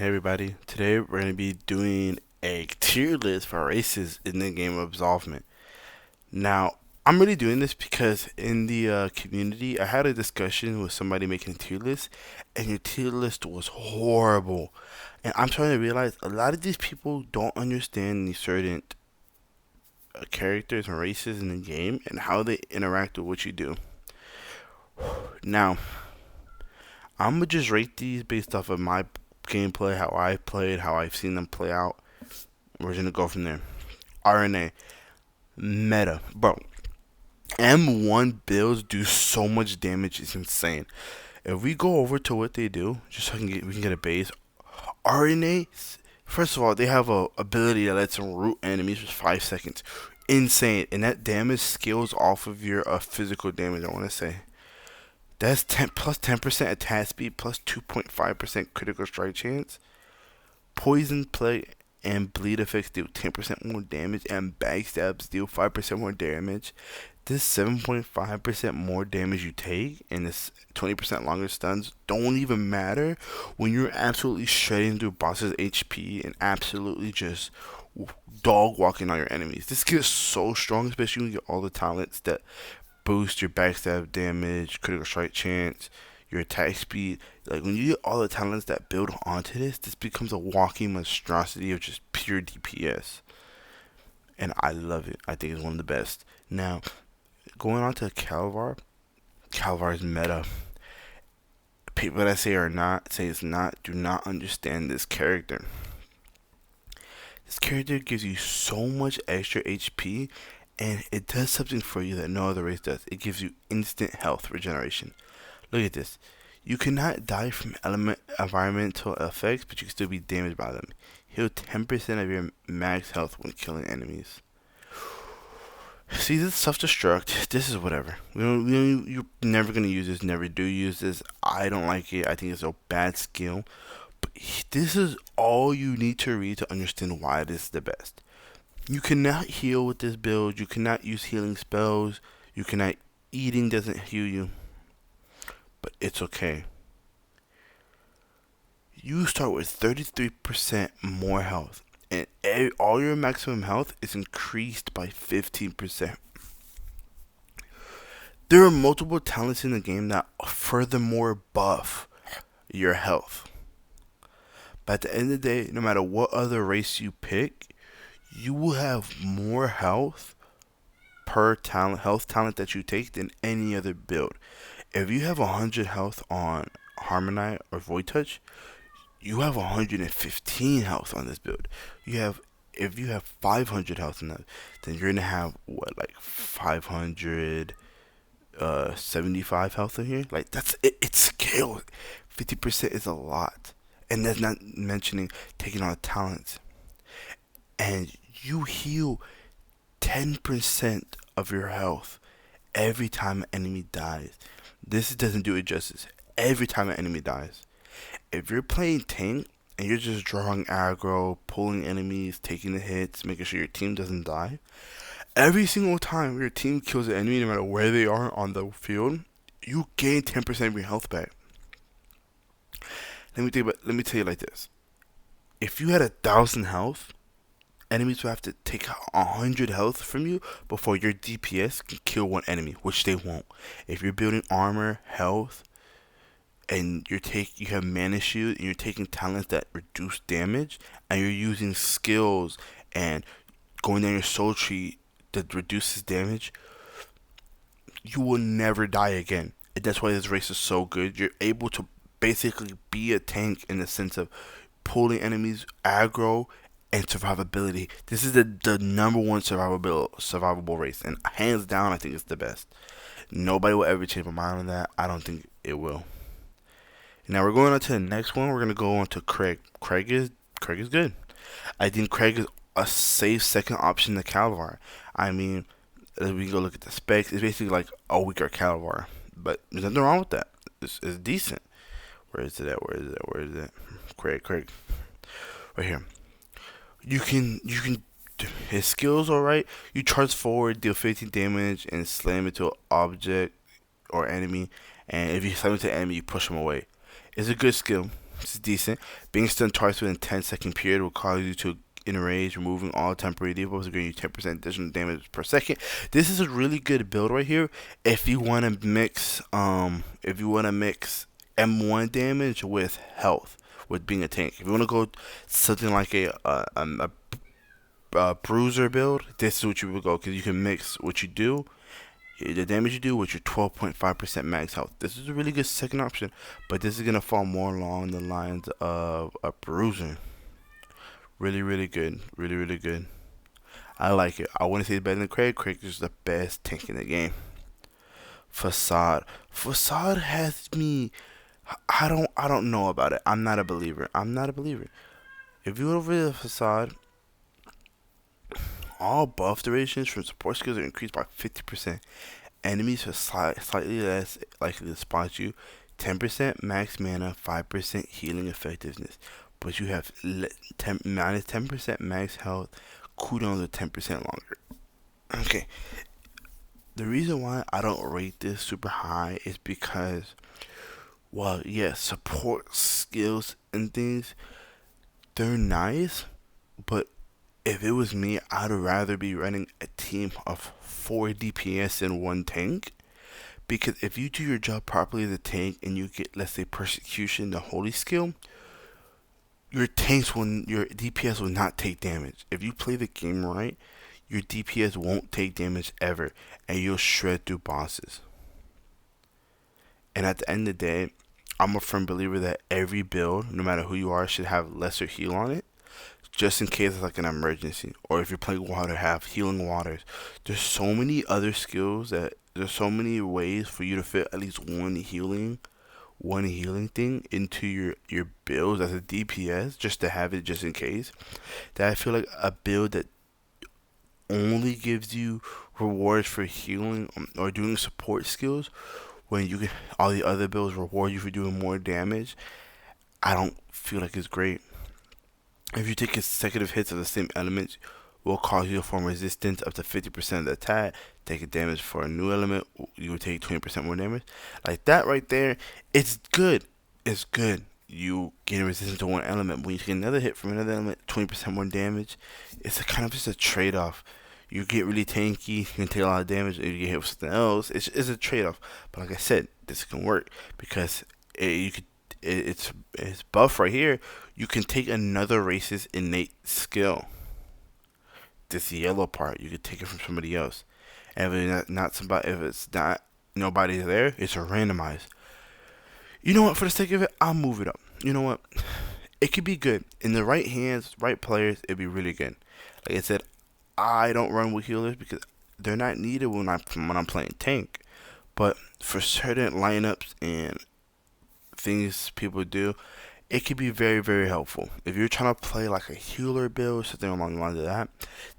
Hey everybody, today we're going to be doing a tier list for races in the game of Absolvment. Now, I'm really doing this because in the community, I had a discussion with somebody making a tier list, and your tier list was horrible. And I'm trying to realize a lot of these people don't understand these certain characters and races in the game and how they interact with what you do. Now, I'm going to just rate these based off of my gameplay, how I played, how I've seen them play out. We're gonna go from there. Aranae, meta, bro. M1 builds do so much damage, it's insane. If we go over to what they do, just so we can get a base. Aranae, first of all, they have a ability that lets them root enemies for 5 seconds. Insane, and that damage scales off of your physical damage. I want to say that's 10% attack speed plus 2.5% critical strike chance. Poison, plague, and bleed effects deal 10% more damage, and backstabs deal 5% more damage. This 7.5% more damage you take, and this 20% longer stuns don't even matter when you're absolutely shredding through bosses' HP and absolutely just dog walking on your enemies. This gets so strong, especially when you get all the talents that boost your backstab damage, critical strike chance, your attack speed. Like when you get all the talents that build onto this, this becomes a walking monstrosity of just pure DPS. And I love it. I think it's one of the best. Now, going on to Calvar, Calvar's meta. People that say it's not, do not understand this character. This character gives you so much extra HP, and it does something for you that no other race does. It gives you instant health regeneration. Look at this. You cannot die from environmental effects, but you can still be damaged by them. Heal 10% of your max health when killing enemies. See, this self-destruct, this is whatever. You're never going to use this, never do use this. I don't like it. I think it's a bad skill. But this is all you need to read to understand why this is the best. You cannot heal with this build. You cannot use healing spells. You cannot. Eating doesn't heal you. But it's okay. You start with 33% more health, and all your maximum health is increased by 15%. There are multiple talents in the game that furthermore buff your health. But at the end of the day, no matter what other race you pick, you will have more health per health talent that you take than any other build. If you have 100 health on Harmonite or Void Touch, you have 115 health on this build. If you have 500 health in that, then you're gonna have what, like 575 health in here. Like that's it. It's scaled. 50% is a lot, and that's not mentioning taking on talents. And you heal 10% of your health every time an enemy dies. This doesn't do it justice. Every time an enemy dies. If you're playing tank and you're just drawing aggro, pulling enemies, taking the hits, making sure your team doesn't die, every single time your team kills an enemy, no matter where they are on the field, you gain 10% of your health back. Let me tell you like this: if you had 1,000 health, enemies will have to take 100 health from you before your DPS can kill one enemy, which they won't. If you're building armor, health, and you have mana shield, and you're taking talents that reduce damage, and you're using skills and going down your soul tree that reduces damage, you will never die again. And that's why this race is so good. You're able to basically be a tank in the sense of pulling enemies, aggro, and survivability. This is the number one survivable race, and hands down, I think it's the best. Nobody will ever change my mind on that. I don't think it will. Now we're going on to the next one. We're gonna go on to Craig. Craig is good. I think Craig is a safe second option to Calvar. I mean, as we go look at the specs, it's basically like a weaker Calvar, but there's nothing wrong with that. It's decent. Where is it at? Where is it? Craig, right here. You can. His skills alright. You charge forward, deal 15 damage, and slam into an object or enemy. And if you slam into an enemy, you push him away. It's a good skill. It's decent. Being stunned twice within 10-second period will cause you to enrage, removing all temporary debuffs, giving you 10% additional damage per second. This is a really good build right here if you want to mix M1 damage with health, with being a tank. If you want to go something like a bruiser build, this is what you would go, because you can mix what you do, the damage you do, with your 12.5% max health. This is a really good second option, but this is gonna fall more along the lines of a bruiser. Really, really good. Really, really good. I like it. I wouldn't say it's better than Craig. Craig is the best tank in the game. Facade. Facade has me. I don't know about it. I'm not a believer. I'm not a believer. If you go over the Facade, all buff durations from support skills are increased by 50%. Enemies are slightly less likely to spot you. 10% max mana, 5% healing effectiveness. But you have 10% max health, cooldowns are 10% longer. Okay, the reason why I don't rate this super high is because, well, yes, support skills and things, they're nice, but if it was me, I'd rather be running a team of 4 DPS and 1 tank. Because if you do your job properly as a tank and you get, let's say, Persecution, the holy skill, your DPS will not take damage. If you play the game right, your DPS won't take damage ever, and you'll shred through bosses. And at the end of the day, I'm a firm believer that every build, no matter who you are, should have lesser heal on it, just in case it's like an emergency. Or if you're playing water, have healing waters. There's so many ways for you to fit at least one healing thing into your builds as a DPS, just to have it just in case. That I feel like a build that only gives you rewards for healing, or doing support skills, when you can, all the other builds reward you for doing more damage, I don't feel like it's great. If you take consecutive hits of the same elements, will cause you to form resistance up to 50% of the attack. Taking damage for a new element, you would take 20% more damage. Like that right there, it's good. It's good. You gain resistance to one element. When you take another hit from another element, 20% more damage. It's a kind of just a trade off. You get really tanky, you can take a lot of damage, and you get hit with something else. It's a trade off. But like I said, this can work because you could. It's buff right here. You can take another race's innate skill. This yellow part, you could take it from somebody else. And if it's not nobody there, it's a randomized. You know what? For the sake of it, I'll move it up. You know what? It could be good in the right hands, right players. It'd be really good. Like I said, I don't run with healers because they're not needed when I'm playing tank. But for certain lineups and things people do, it could be very, very helpful. If you're trying to play like a healer build, something along the lines of that,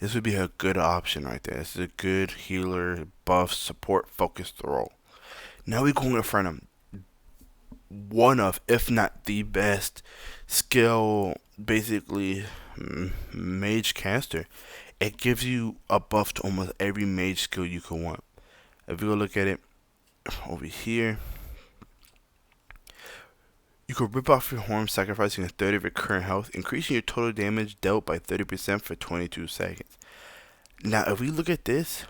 this would be a good option right there. This is a good healer, buff, support focused role. Now we're going in front of one of, if not the best skill, basically mage caster. It gives you a buff to almost every mage skill you could want. If you go look at it over here, you could rip off your horn, sacrificing a third of your current health, increasing your total damage dealt by 30% for 22 seconds. Now, if we look at this,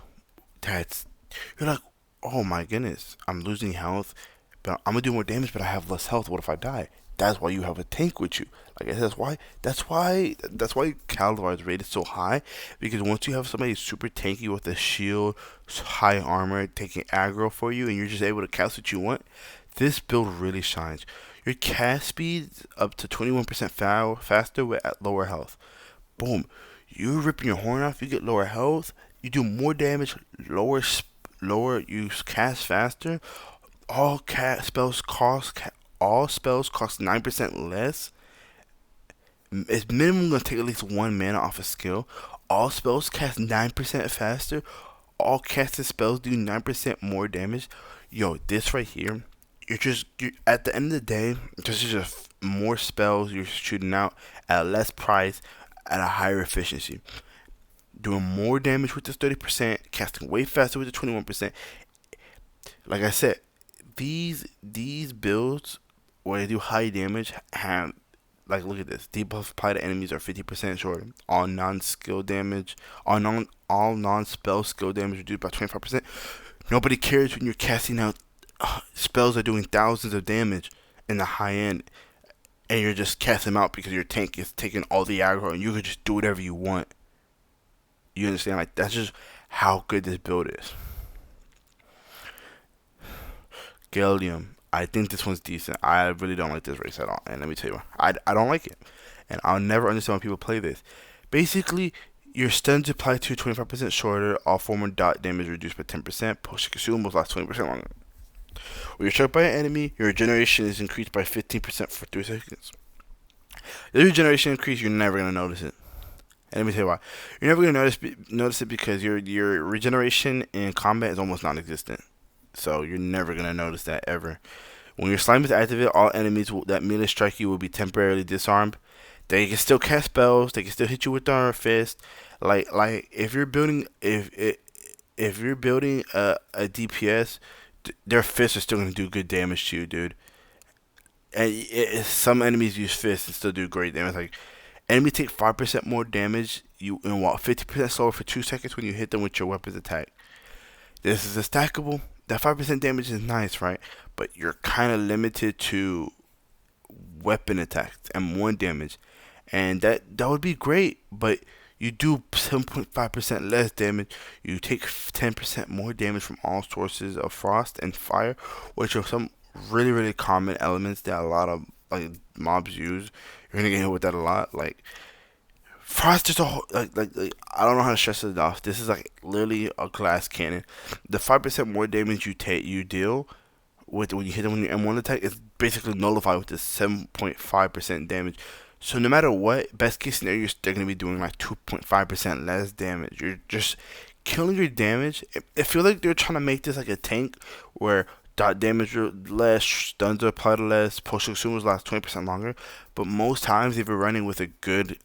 you're like, oh my goodness, I'm losing health, but I'm gonna do more damage, but I have less health. What if I die? That's why you have a tank with you. Like I said, that's why Calvar is rated so high, because once you have somebody super tanky with a shield, high armor, taking aggro for you, and you're just able to cast what you want, this build really shines. Your cast speed's up to 21% faster at lower health. Boom. You're ripping your horn off, you get lower health, you do more damage, you cast faster. All spells cost 9% less. It's minimum gonna take at least one mana off a skill. All spells cast 9% faster. All casted spells do 9% more damage. Yo, this right here, you at the end of the day, this is just more spells you're shooting out at a less price, at a higher efficiency. Doing more damage with this 30%, casting way faster with the 21%. Like I said, these builds when they do high damage, have like look at this. Debuff applied to enemies are 50% shorter. All non-skill damage, all non-spell skill damage reduced by 25%. Nobody cares when you're casting out spells are doing thousands of damage in the high end, and you're just casting them out because your tank is taking all the aggro, and you can just do whatever you want. You understand? Like that's just how good this build is. Gallium. I think this one's decent. I really don't like this race at all. And let me tell you why. I don't like it. And I'll never understand why people play this. Basically, your stuns apply to 25% shorter. All former dot damage reduced by 10%. Post consumables last 20% longer. When you're struck by an enemy, your regeneration is increased by 15% for 3 seconds. The regeneration increase, you're never going to notice it. And let me tell you why. You're never going to notice it because your regeneration in combat is almost non-existent. So you're never going to notice that ever. When your slime is activated, all enemies that melee strike you will be temporarily disarmed. They can still cast spells. They can still hit you with their fist. Like if you're building if you're building a DPS, their fists are still gonna do good damage to you, dude. And some enemies use fists and still do great damage. Like enemies take 5% more damage. You and walk 50% slower for 2 seconds when you hit them with your weapon's attack. This is a stackable. That 5% damage is nice, right? But you're kind of limited to weapon attacks and 1 damage. And that would be great, but you do 7.5% less damage. You take 10% more damage from all sources of frost and fire, which are some really common elements that a lot of like mobs use. You're gonna get hit with that a lot. Like frost is a whole, like I don't know how to stress it enough. This is like literally a glass cannon. The 5% more damage you deal with when you hit them with your M1 attack is basically nullified with the 7.5% damage. So no matter what, best case scenario, you're still gonna be doing like 2.5% less damage. You're just killing your damage. It feels like they're trying to make this like a tank where dot damage less, stuns are applied less, post consumers last 20% longer. But most times, if you're running with a good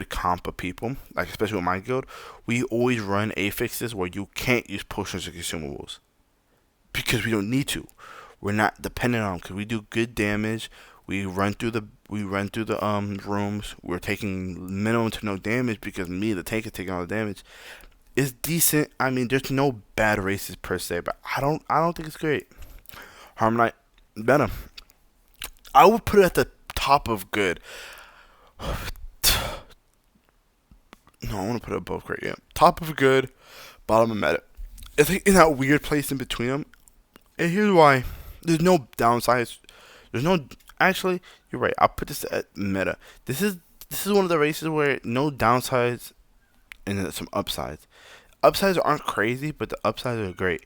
comp of people, like especially with my guild, we always run affixes where you can't use potions or consumables because we don't need to. We're not dependent on them because we do good damage. We run through the rooms. We're taking minimum to no damage because me, the tank, is taking all the damage. It's decent. I mean, there's no bad races per se, but I don't think it's great. Harmonite, better. I would put it at the top of good. No, I want to put it above great. Yeah, top of good, bottom of meta. It's like in that weird place in between them. And here's why: there's no downsides. There's no. Actually, you're right. I'll put this at meta. This is one of the races where no downsides and then some upsides. Upsides aren't crazy, but the upsides are great.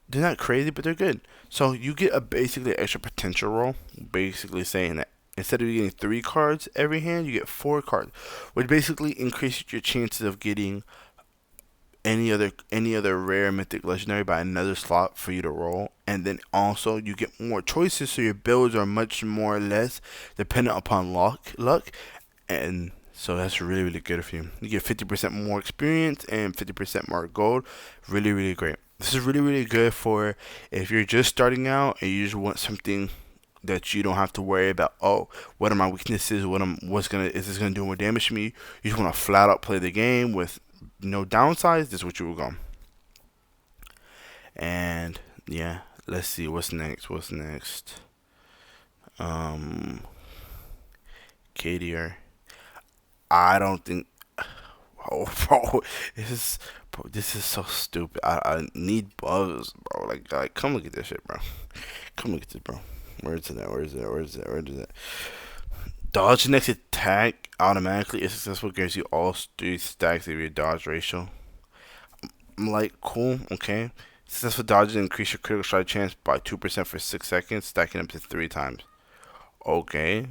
They're not crazy, but they're good. So you get a basically extra potential roll, basically saying that instead of getting 3 cards every hand, you get 4 cards, which basically increases your chances of getting any other rare mythic legendary by another slot for you to roll. And then also you get more choices, so your builds are much more or less dependent upon luck, and so that's really good for you. You get 50% more experience and 50% more gold. Really great. This is really good for if you're just starting out and you just want something that you don't have to worry about. Oh, what are my weaknesses? Is this gonna do more damage to me? You just want to flat out play the game with no downsides. This is what you will go. And yeah, let's see what's next. Katiyr. I don't think. Oh, bro, this is so stupid. I need buffs, bro. Like, come look at this shit, bro. Come look at this, bro. Where is it? Dodge next attack automatically is successful. Gives you all 3 stacks of your dodge ratio. I'm like, cool, okay. Successful dodges increase your critical strike chance by 2% for 6 seconds, stacking up to 3 times. Okay.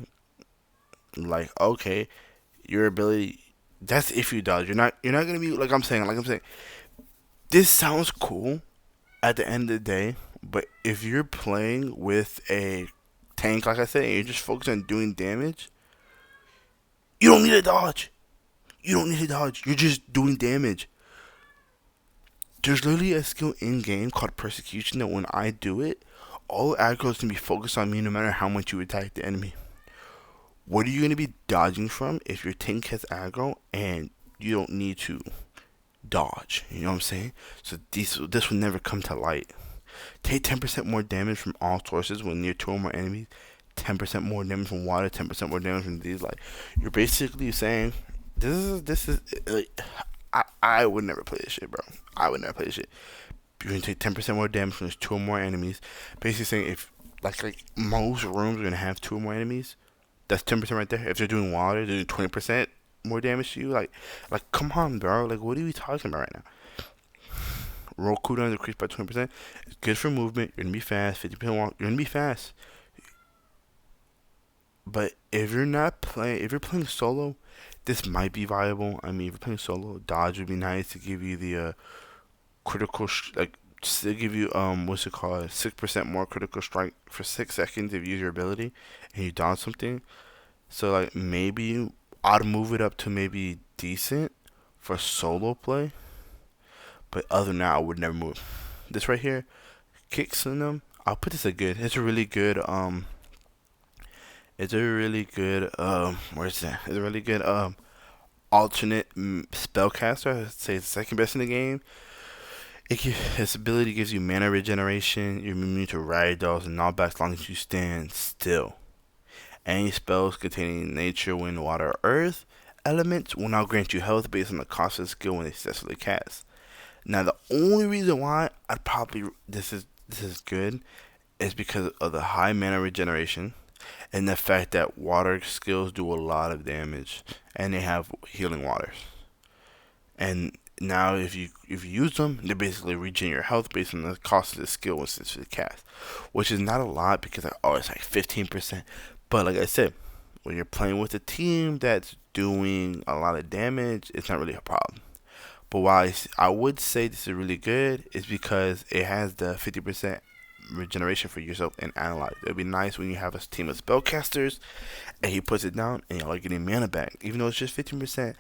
Like, okay. Your ability, that's if you dodge. You're not gonna be like I'm saying. This sounds cool at the end of the day, but if you're playing with a tank, like I said, and you're just focused on doing damage, you don't need a dodge. You're just doing damage. There's literally a skill in game called Persecution that when I do it, all aggro is gonna be focused on me no matter how much you attack the enemy. What are you gonna be dodging from if your tank has aggro and you don't need to dodge? You know what I'm saying? So this will never come to light. Take 10% more damage from all sources when near two or more enemies. 10% more damage from water. 10% more damage from these. Like, you're basically saying this is like, I would never play this shit, bro. I would never play this shit. You're gonna take 10% more damage from two or more enemies. Basically saying if like most rooms are gonna have two or more enemies, that's 10% right there. If they're doing water, they're doing 20% more damage to you. Like come on, bro. Like what are we talking about right now? Roll cooldown decreased by 20%. It's good for movement. You're gonna be fast. 50% walk. You're gonna be fast. But if you're playing solo, this might be viable. I mean, if you're playing solo, dodge would be nice to give you the critical like to give you what's it called 6% more critical strike for 6 seconds if you use your ability and you dodge something. So like maybe I'd move it up to maybe decent for solo play. But other than that, I would never move. This right here, Kix'xm. I'll put this at good. It's a really good where's that? It's a really good alternate spellcaster. I'd say it's the second best in the game. His ability gives you mana regeneration. You're immune to ragdolls and knockbacks as long as you stand still. Any spells containing nature, wind, water, or earth elements will now grant you health based on the cost of the skill when they successfully cast. Now, the only reason why I'd probably this is good is because of the high mana regeneration and the fact that water skills do a lot of damage and they have healing waters. And now, if you use them, they basically regen your health based on the cost of the skill once it's cast, which is not a lot because it's like 15%. But like I said, when you're playing with a team that's doing a lot of damage, it's not really a problem. But why I would say this is really good is because it has the 50% regeneration for yourself and analyze. It'd be nice when you have a team of spellcasters and he puts it down and you're getting mana back. Even though it's just 15%,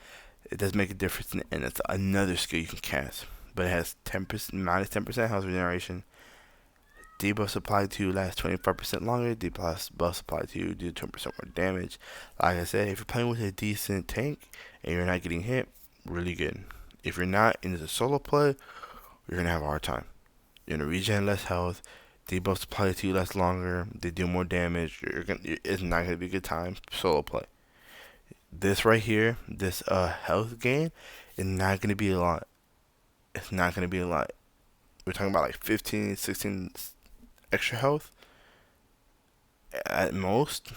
it does make a difference and it's another skill you can cast. But it has 10% minus 10% health regeneration. Debuffs applied to you last 25% longer. Debuffs applied to you do 20% more damage. Like I said, if you're playing with a decent tank and you're not getting hit, really good. If you're not into the solo play, you're gonna have a hard time. You're gonna regen less health. Debuffs apply to you less longer. They do more damage. It's not gonna be a good time solo play. This right here, this health gain, is not gonna be a lot. It's not gonna be a lot. We're talking about like 15, 16 extra health at most.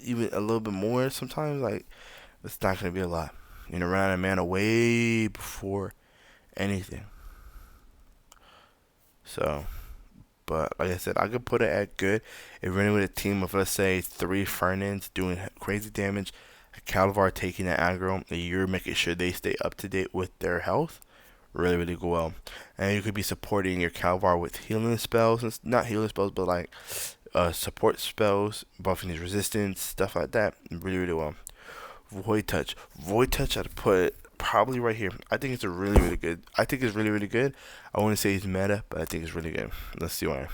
Even a little bit more sometimes. Like it's not gonna be a lot. You're gonna run out of mana way before anything. So, but like I said, I could put it at good. If you're running with a team of let's say 3 Fernins doing crazy damage, a Calvar taking the aggro, and you're making sure they stay up to date with their health, really really go well. And you could be supporting your Calvar with healing spells, and not healing spells, but like support spells, buffing his resistance, stuff like that, really really well. Void Touch. Void Touch, I'd put probably right here. I think it's a really, really good. I think it's really, really good. I wouldn't say it's meta, but I think it's really good. Let's see why.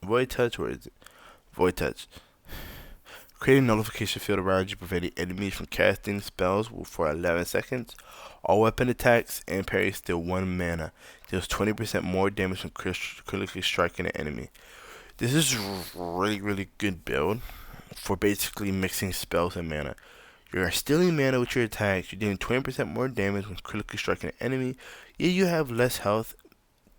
Void Touch, where is it? Void Touch. Create a notification field around you, preventing enemies from casting spells for 11 seconds. All weapon attacks and parries deal 1 mana. Deals 20% more damage from critically striking an enemy. This is really, really good build for basically mixing spells and mana. You're stealing mana with your attacks. You're doing 20% more damage when critically striking an enemy. Yeah, you have less health,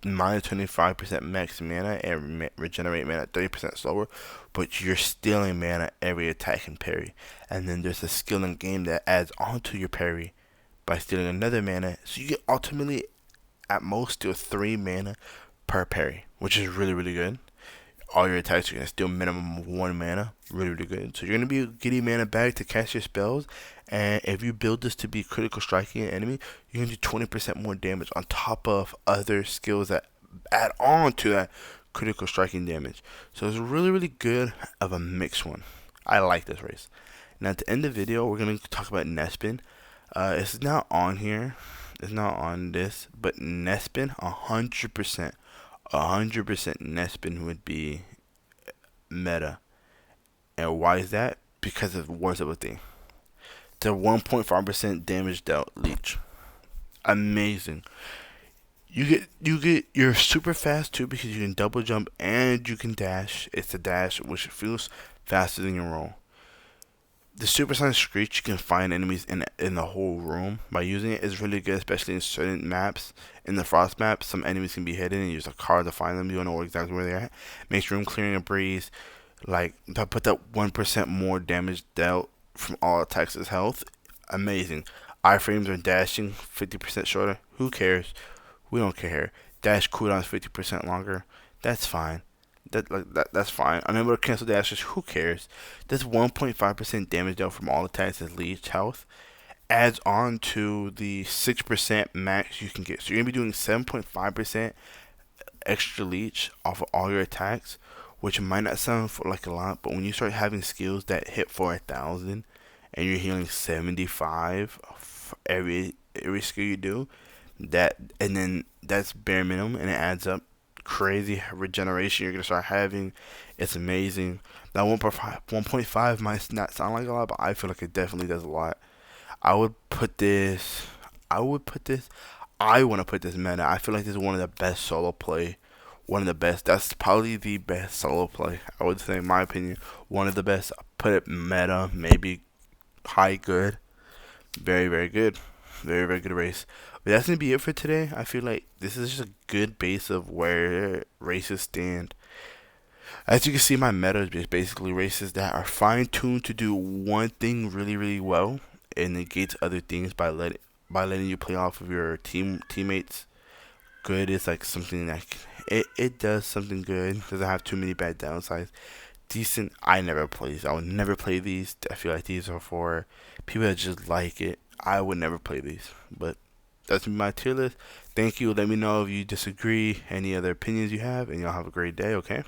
minus 25% max mana, and regenerate mana 30% slower, but you're stealing mana every attack and parry. And then there's a skill in game that adds onto your parry by stealing another mana. So you get ultimately, at most, steal 3 mana per parry, which is really, really good. All your attacks are going to steal minimum of 1 mana. Really, really good. So you're going to be getting mana back to cast your spells. And if you build this to be critical striking an enemy, you're going to do 20% more damage on top of other skills that add on to that critical striking damage. So it's really, really good of a mixed one. I like this race. Now at the end of the video, we're going to talk about Nespin. It's not on here. It's not on this. But Nespin, 100% 100% Nespin would be meta. And why is that? Because of Wars of a Thing. The 1.5% damage dealt leech. Amazing. You're super fast too because you can double jump and you can dash. It's a dash which feels faster than your roll. The supersonic screech, you can find enemies in the whole room by using it, is really good, especially in certain maps. In the frost map, some enemies can be hidden and you use a card to find them. You don't know exactly where they're at. Makes room clearing a breeze. Like to put that 1% more damage dealt from all attacks as health. Amazing. Iframes are dashing 50% shorter. Who cares? We don't care. Dash cooldown is 50% longer. That's fine. That's fine. Unable to cancel dashes. Who cares? This 1.5% damage dealt from all attacks as leech health adds on to the 6% max you can get. So you're gonna be doing 7.5% extra leech off of all your attacks, which might not sound for like a lot, but when you start having skills that hit for 1,000 and you're healing 75 for every skill you do, that and then that's bare minimum and it adds up. Crazy regeneration you're gonna start having. It's amazing. That 1.5 might not sound like a lot, but I feel like it definitely does a lot. I would put this. I would put this. I want to put this meta. I feel like this is one of the best solo play. One of the best. That's probably the best solo play. I would say, in my opinion, one of the best. Put it meta, maybe high good. Very, very good. Very, very good race. But that's gonna be it for today. I feel like this is just a good base of where races stand. As you can see, my meta is just basically races that are fine tuned to do one thing really, really well and negates other things by letting you play off of your teammates. Good is like something that it does something good. Doesn't have too many bad downsides. Decent. I never play these. I would never play these. I feel like these are for people that just like it. I would never play these, but that's my tier list. Thank you. Let me know if you disagree, any other opinions you have, and y'all have a great day. Okay.